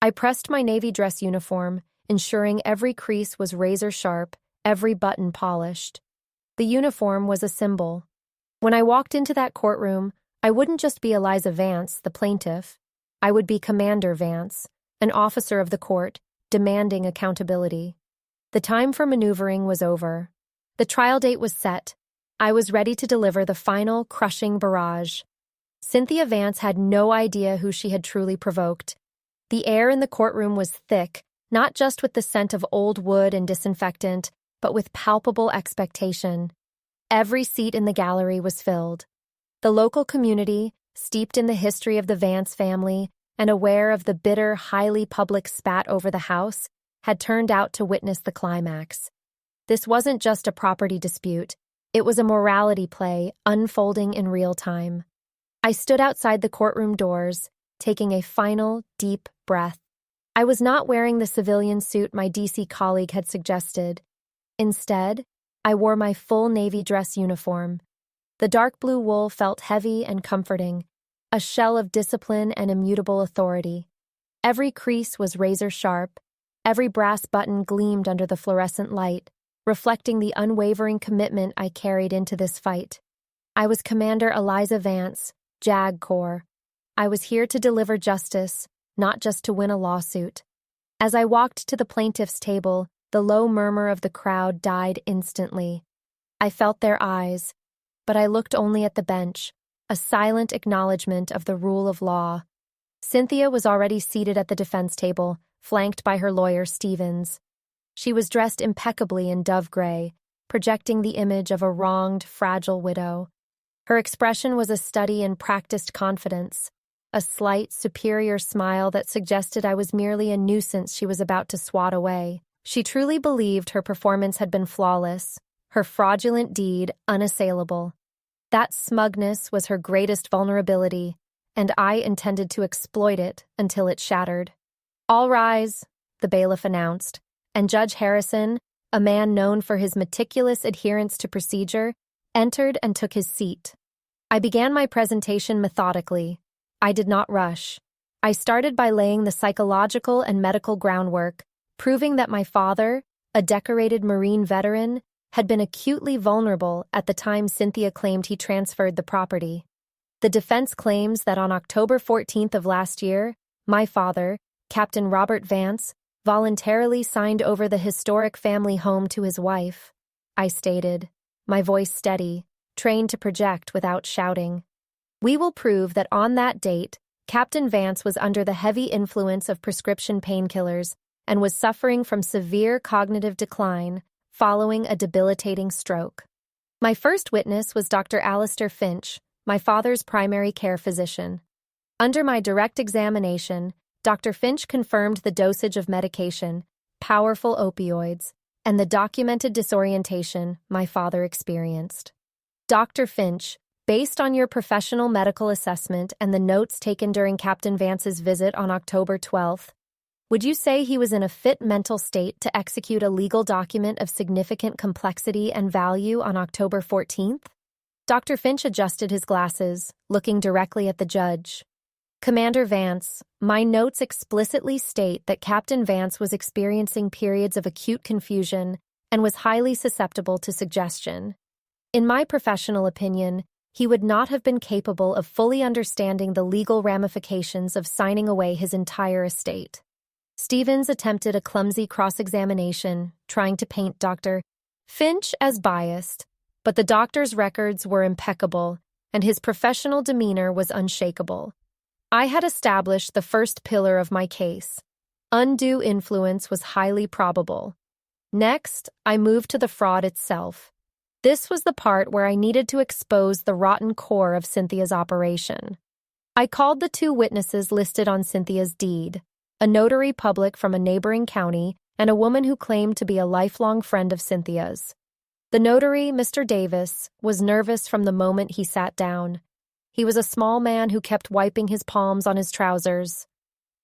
I pressed my navy dress uniform, ensuring every crease was razor sharp, every button polished. The uniform was a symbol. When I walked into that courtroom, I wouldn't just be Eliza Vance, the plaintiff. I would be Commander Vance, an officer of the court, demanding accountability. The time for maneuvering was over. The trial date was set. I was ready to deliver the final, crushing barrage. Cynthia Vance had no idea who she had truly provoked. The air in the courtroom was thick, not just with the scent of old wood and disinfectant, but with palpable expectation. Every seat in the gallery was filled. The local community, steeped in the history of the Vance family and aware of the bitter, highly public spat over the house, had turned out to witness the climax. This wasn't just a property dispute. It was a morality play unfolding in real time. I stood outside the courtroom doors, taking a final, deep breath. I was not wearing the civilian suit my DC colleague had suggested. Instead, I wore my full navy dress uniform. The dark blue wool felt heavy and comforting, a shell of discipline and immutable authority. Every crease was razor sharp, every brass button gleamed under the fluorescent light, reflecting the unwavering commitment I carried into this fight. I was Commander Eliza Vance, JAG Corps. I was here to deliver justice, not just to win a lawsuit. As I walked to the plaintiff's table, the low murmur of the crowd died instantly. I felt their eyes, but I looked only at the bench, a silent acknowledgement of the rule of law. Cynthia was already seated at the defense table, flanked by her lawyer, Stevens. She was dressed impeccably in dove gray, projecting the image of a wronged, fragile widow. Her expression was a study in practiced confidence, a slight, superior smile that suggested I was merely a nuisance she was about to swat away. She truly believed her performance had been flawless, her fraudulent deed unassailable. That smugness was her greatest vulnerability, and I intended to exploit it until it shattered. "All rise," the bailiff announced, and Judge Harrison, a man known for his meticulous adherence to procedure, entered and took his seat. I began my presentation methodically. I did not rush. I started by laying the psychological and medical groundwork, proving that my father, a decorated Marine veteran, had been acutely vulnerable at the time Cynthia claimed he transferred the property. The defense claims that on October 14th of last year, my father, Captain Robert Vance, voluntarily signed over the historic family home to his wife. I stated, my voice steady, trained to project without shouting. We will prove that on that date, Captain Vance was under the heavy influence of prescription painkillers and was suffering from severe cognitive decline following a debilitating stroke. My first witness was Dr. Alistair Finch, my father's primary care physician. Under my direct examination, Dr. Finch confirmed the dosage of medication, powerful opioids, and the documented disorientation my father experienced. Dr. Finch, based on your professional medical assessment and the notes taken during Captain Vance's visit on October 12th, would you say he was in a fit mental state to execute a legal document of significant complexity and value on October 14th? Dr. Finch adjusted his glasses, looking directly at the judge. Commander Vance, my notes explicitly state that Captain Vance was experiencing periods of acute confusion and was highly susceptible to suggestion. In my professional opinion, he would not have been capable of fully understanding the legal ramifications of signing away his entire estate. Stevens attempted a clumsy cross-examination, trying to paint Dr. Finch as biased, but the doctor's records were impeccable, and his professional demeanor was unshakable. I had established the first pillar of my case. Undue influence was highly probable. Next, I moved to the fraud itself. This was the part where I needed to expose the rotten core of Cynthia's operation. I called the two witnesses listed on Cynthia's deed, a notary public from a neighboring county and a woman who claimed to be a lifelong friend of Cynthia's. The notary, Mr. Davis, was nervous from the moment he sat down. He was a small man who kept wiping his palms on his trousers.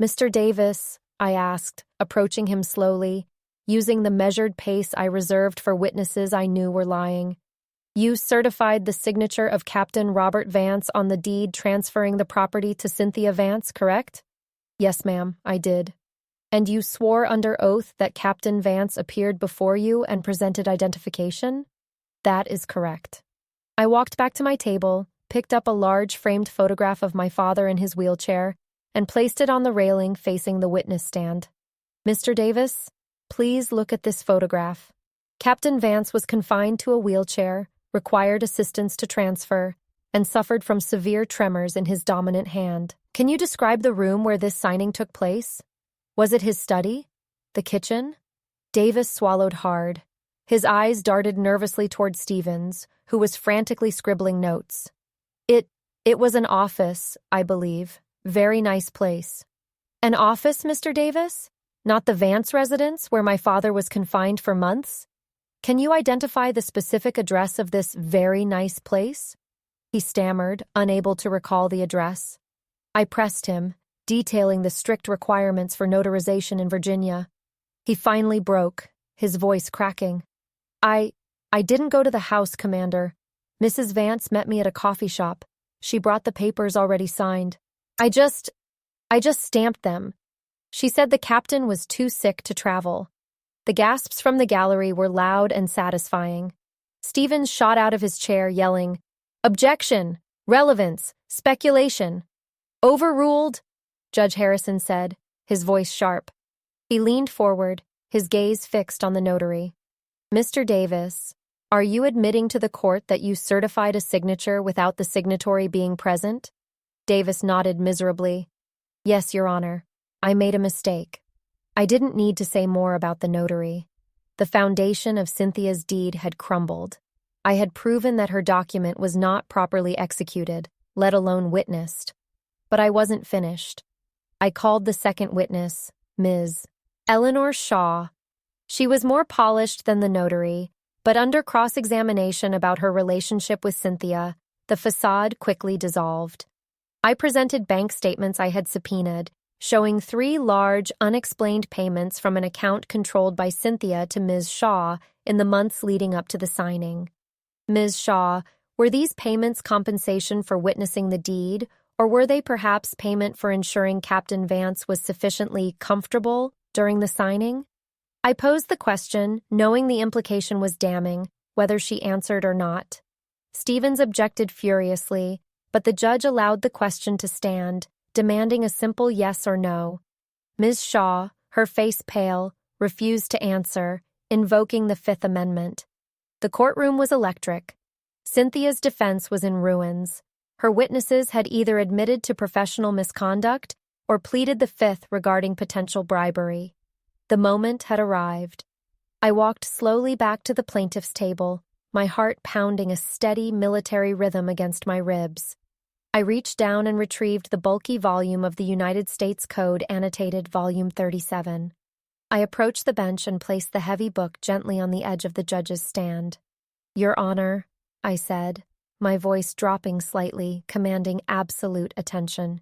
"Mr. Davis," I asked, approaching him slowly, using the measured pace I reserved for witnesses I knew were lying. You certified the signature of Captain Robert Vance on the deed transferring the property to Cynthia Vance, correct? Yes, ma'am, I did. And you swore under oath that Captain Vance appeared before you and presented identification? That is correct. I walked back to my table, picked up a large framed photograph of my father in his wheelchair, and placed it on the railing facing the witness stand. Mr. Davis, please look at this photograph. Captain Vance was confined to a wheelchair, required assistance to transfer, and suffered from severe tremors in his dominant hand. Can you describe the room where this signing took place? Was it his study? The kitchen? Davis swallowed hard. His eyes darted nervously toward Stevens, who was frantically scribbling notes. It was an office, I believe. Very nice place. An office, Mr. Davis? Not the Vance residence where my father was confined for months? Can you identify the specific address of this very nice place? He stammered, unable to recall the address. I pressed him, detailing the strict requirements for notarization in Virginia. He finally broke, his voice cracking. I didn't go to the house, Commander. Mrs. Vance met me at a coffee shop. She brought the papers already signed. I just stamped them. She said the captain was too sick to travel. The gasps from the gallery were loud and satisfying. Stevens shot out of his chair, yelling, "Objection! Relevance! Speculation!" "Overruled," Judge Harrison said, his voice sharp. He leaned forward, his gaze fixed on the notary. "Mr. Davis, are you admitting to the court that you certified a signature without the signatory being present?" Davis nodded miserably. "Yes, Your Honor. I made a mistake. I didn't need to say more about the notary. The foundation of Cynthia's deed had crumbled. I had proven that her document was not properly executed, let alone witnessed. But I wasn't finished. I called the second witness, Ms. Eleanor Shaw. She was more polished than the notary, but under cross-examination about her relationship with Cynthia, the facade quickly dissolved. I presented bank statements I had subpoenaed, showing 3 large, unexplained payments from an account controlled by Cynthia to Ms. Shaw in the months leading up to the signing. Ms. Shaw, were these payments compensation for witnessing the deed, or were they perhaps payment for ensuring Captain Vance was sufficiently comfortable during the signing? I posed the question, knowing the implication was damning, whether she answered or not. Stevens objected furiously, but the judge allowed the question to stand, demanding a simple yes or no. Ms. Shaw, her face pale, refused to answer, invoking the Fifth Amendment. The courtroom was electric. Cynthia's defense was in ruins. Her witnesses had either admitted to professional misconduct or pleaded the Fifth regarding potential bribery. The moment had arrived. I walked slowly back to the plaintiff's table, my heart pounding a steady military rhythm against my ribs. I reached down and retrieved the bulky volume of the United States Code annotated Volume 37. I approached the bench and placed the heavy book gently on the edge of the judge's stand. "Your Honor," I said, my voice dropping slightly, commanding absolute attention.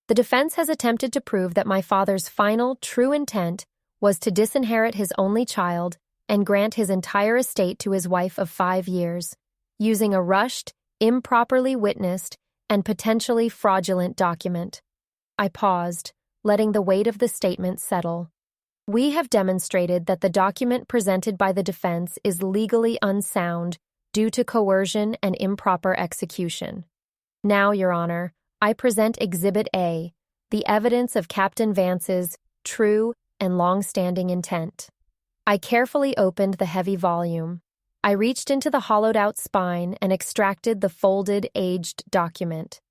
"The defense has attempted to prove that my father's final, true intent was to disinherit his only child and grant his entire estate to his wife of 5 years, using a rushed, improperly witnessed, and potentially fraudulent document." I paused, letting the weight of the statement settle. "We have demonstrated that the document presented by the defense is legally unsound due to coercion and improper execution. Now, Your Honor, I present Exhibit A, the evidence of Captain Vance's true and long-standing intent." I carefully opened the heavy volume. I reached into the hollowed-out spine and extracted the folded, aged document.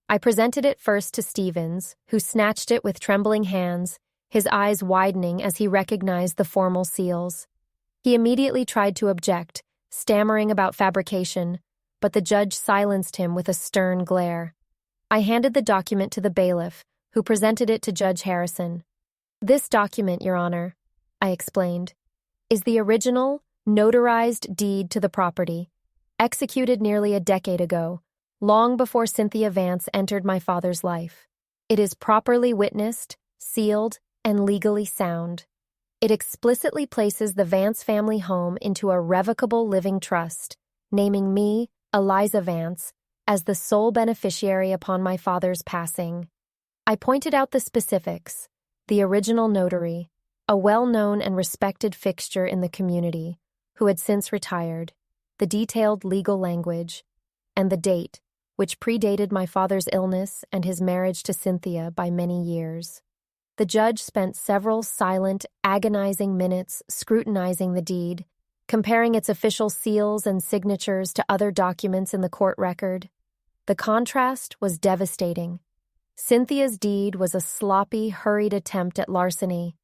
I presented it first to Stevens, who snatched it with trembling hands, his eyes widening as he recognized the formal seals. He immediately tried to object, stammering about fabrication, but the judge silenced him with a stern glare. I handed the document to the bailiff, who presented it to Judge Harrison. "This document, Your Honor," I explained, "is the original, notarized deed to the property, executed nearly a decade ago, long before Cynthia Vance entered my father's life. It is properly witnessed, sealed, and legally sound. It explicitly places the Vance family home into a revocable living trust, naming me, Eliza Vance, as the sole beneficiary upon my father's passing. I pointed out the specifics: the original notary, a well-known and respected fixture in the community, who had since retired, the detailed legal language, and the date, which predated my father's illness and his marriage to Cynthia by many years. The judge spent several silent, agonizing minutes scrutinizing the deed, comparing its official seals and signatures to other documents in the court record. The contrast was devastating. Cynthia's deed was a sloppy, hurried attempt at larceny.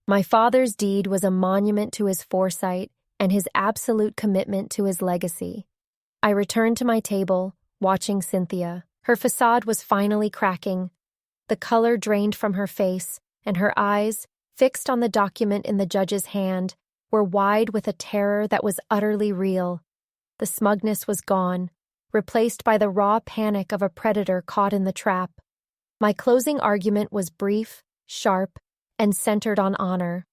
My father's deed was a monument to his foresight and his absolute commitment to his legacy. I returned to my table, watching Cynthia. Her facade was finally cracking. The color drained from her face, and her eyes, fixed on the document in the judge's hand, were wide with a terror that was utterly real. The smugness was gone, replaced by the raw panic of a predator caught in the trap. My closing argument was brief, sharp, and centered on honor.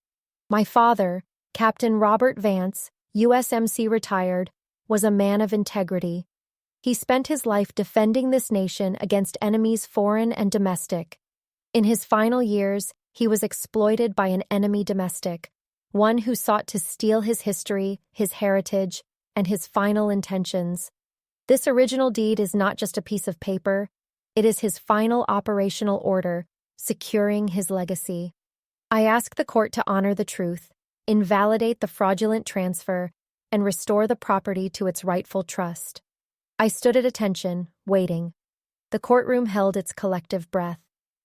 My father, Captain Robert Vance, USMC retired, was a man of integrity. He spent his life defending this nation against enemies foreign and domestic. In his final years, he was exploited by an enemy domestic, one who sought to steal his history, his heritage, and his final intentions. This original deed is not just a piece of paper, it is his final operational order, securing his legacy. I ask the court to honor the truth, invalidate the fraudulent transfer, and restore the property to its rightful trust. I stood at attention, waiting. The courtroom held its collective breath.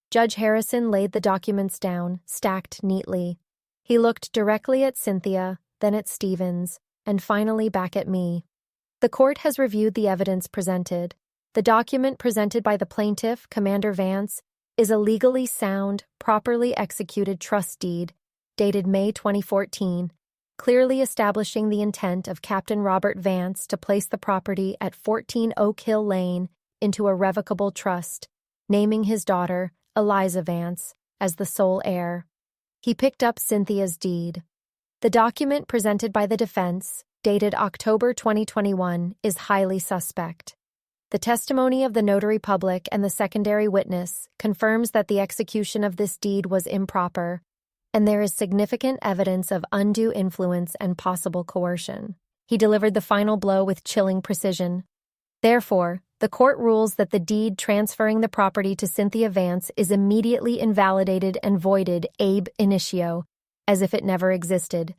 Judge Harrison laid the documents down, stacked neatly. He looked directly at Cynthia, then at Stevens, and finally back at me. The court has reviewed the evidence presented. The document presented by the plaintiff, Commander Vance, is a legally sound, properly executed trust deed, dated May 2014, clearly establishing the intent of Captain Robert Vance to place the property at 14 Oak Hill Lane into a revocable trust, naming his daughter, Eliza Vance, as the sole heir. He picked up Cynthia's deed. The document presented by the defense, dated October 2021, is highly suspect. The testimony of the notary public and the secondary witness confirms that the execution of this deed was improper, and there is significant evidence of undue influence and possible coercion. He delivered the final blow with chilling precision. Therefore, the court rules that the deed transferring the property to Cynthia Vance is immediately invalidated and voided ab initio, as if it never existed.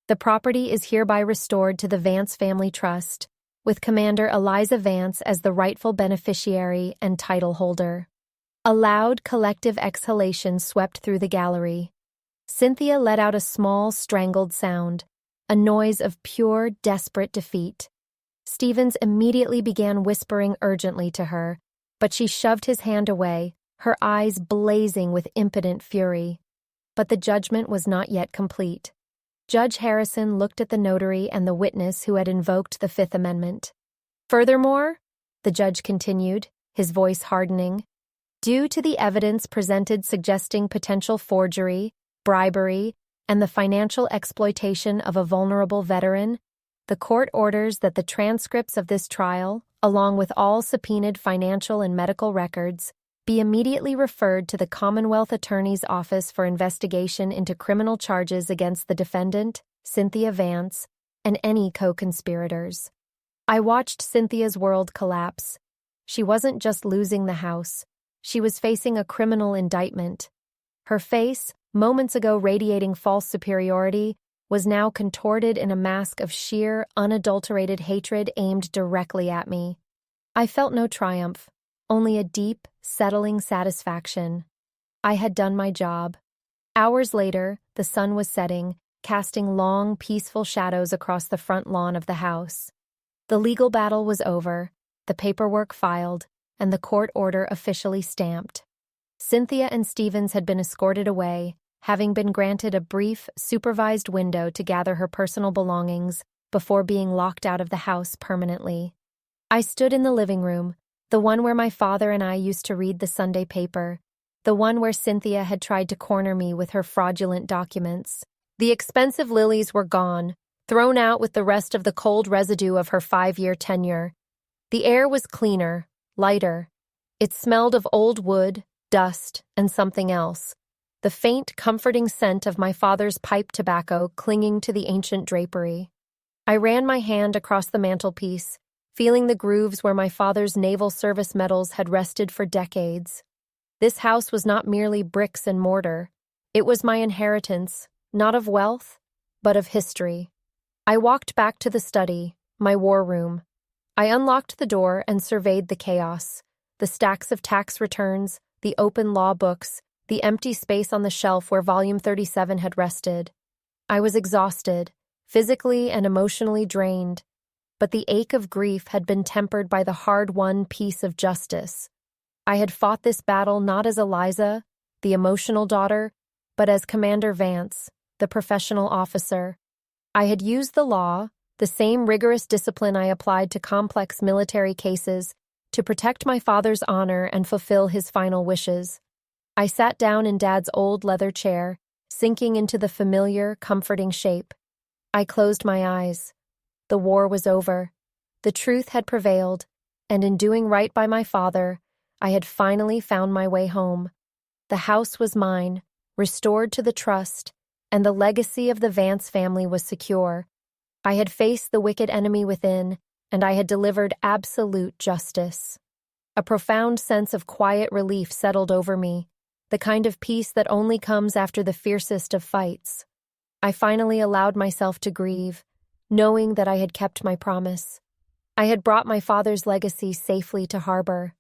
The property is hereby restored to the Vance Family Trust, with Commander Eliza Vance as the rightful beneficiary and title holder. A loud collective exhalation swept through the gallery. Cynthia let out a small, strangled sound, a noise of pure, desperate defeat. Stevens immediately began whispering urgently to her, but she shoved his hand away, her eyes blazing with impotent fury. But the judgment was not yet complete. Judge Harrison looked at the notary and the witness who had invoked the Fifth Amendment. Furthermore, the judge continued, his voice hardening, due to the evidence presented suggesting potential forgery, bribery, and the financial exploitation of a vulnerable veteran, the court orders that the transcripts of this trial, along with all subpoenaed financial and medical records, be immediately referred to the Commonwealth Attorney's Office for investigation into criminal charges against the defendant, Cynthia Vance, and any co-conspirators. I watched Cynthia's world collapse. She wasn't just losing the house. She was facing a criminal indictment. Her face, moments ago radiating false superiority, was now contorted in a mask of sheer, unadulterated hatred aimed directly at me. I felt no triumph, only a deep, settling satisfaction. I had done my job. Hours later, the sun was setting, casting long, peaceful shadows across the front lawn of the house. The legal battle was over, the paperwork filed, and the court order officially stamped. Cynthia and Stevens had been escorted away, having been granted a brief, supervised window to gather her personal belongings before being locked out of the house permanently. I stood in the living room, the one where my father and I used to read the Sunday paper, the one where Cynthia had tried to corner me with her fraudulent documents. The expensive lilies were gone, thrown out with the rest of the cold residue of her 5-year tenure. The air was cleaner, lighter. It smelled of old wood, dust, and something else. The faint, comforting scent of my father's pipe tobacco clinging to the ancient drapery. I ran my hand across the mantelpiece, feeling the grooves where my father's naval service medals had rested for decades. This house was not merely bricks and mortar. It was my inheritance, not of wealth, but of history. I walked back to the study, my war room. I unlocked the door and surveyed the chaos. The stacks of tax returns, the open law books, the empty space on the shelf where volume 37 had rested. I was exhausted, physically and emotionally drained, but the ache of grief had been tempered by the hard-won peace of justice. I had fought this battle not as Eliza, the emotional daughter, but as Commander Vance, the professional officer. I had used the law, the same rigorous discipline I applied to complex military cases, to protect my father's honor and fulfill his final wishes. I sat down in Dad's old leather chair, sinking into the familiar, comforting shape. I closed my eyes. The war was over. The truth had prevailed, and in doing right by my father, I had finally found my way home. The house was mine, restored to the trust, and the legacy of the Vance family was secure. I had faced the wicked enemy within, and I had delivered absolute justice. A profound sense of quiet relief settled over me, the kind of peace that only comes after the fiercest of fights. I finally allowed myself to grieve, knowing that I had kept my promise. I had brought my father's legacy safely to harbor.